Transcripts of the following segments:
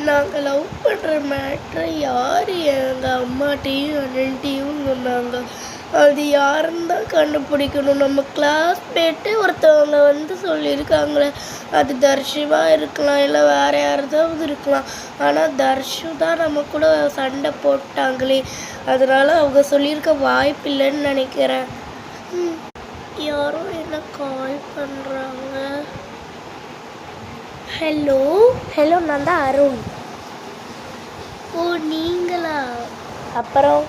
நாங்கள் லவ் பண்ணுற மேட்ரை யார் எங்கள் அம்மாட்டையும் அண்ணன்ட்டையும் சொன்னாங்க. அது யாருன்னு தான் கண்டுபிடிக்கணும். நம்ம கிளாஸ்மேட்டு ஒருத்தவங்க வந்து சொல்லியிருக்காங்களே, அது தர்ஷிவா இருக்கலாம், இல்லை வேறு யாராவது இருக்கலாம். ஆனால் தர்ஷு தான் நம்ம கூட சண்டை போட்டாங்களே, அதனால் அவங்க சொல்லியிருக்க வாய்ப்பில்லைன்னு நினைக்கிறேன். யாரோ என்ன கால் பண்ணுறாங்க. ஹலோ. ஹலோ, நான் தான் அருண். ஓ, நீங்களா? அப்புறம்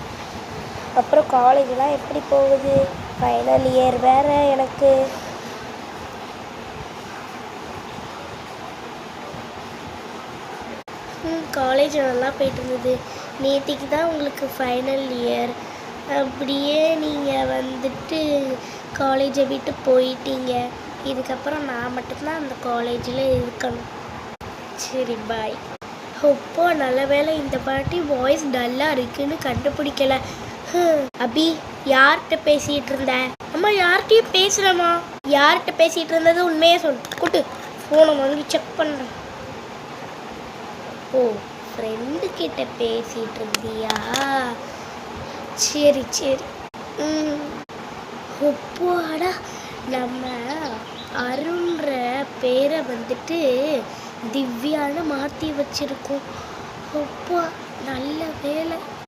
காலேஜெலாம் எப்படி போகுது? ஃபைனல் இயர் வேறு எனக்கு. காலேஜ் நல்லா போயிட்டு இருந்தது. நேற்றுக்கு தான் உங்களுக்கு ஃபைனல் இயர். அப்படியே நீங்கள் வந்துட்டு காலேஜை விட்டு போயிட்டீங்க. இதுக்கப்புறம் நான் மட்டும்தான் அந்த காலேஜில் இருக்கணும். சரி, பாய். அப்போ நல்ல வேளை இந்த பாட்டி வாய்ஸ் டல்லாக இருக்குன்னு கண்டுபிடிக்கல. அபி, யார்கிட்ட பேசிகிட்டு இருந்த? அம்மா, யார்கிட்டையும் பேசுகிறேம்மா. யார்கிட்ட பேசிகிட்டு இருந்தது உண்மையே சொல். கூட்டு ஃபோனை வாங்கி செக் பண்ணுறேன். ஓ, ஃப்ரெண்டு கிட்ட பேசிகிட்டு இருந்தியா? சரி சரி. ஒப்பாடா, நம்ம அருண்ற பேரை வந்துட்டு திவ்யான்னு மாற்றி வச்சிருக்கோம். ஒப்பா, நல்ல வேலை.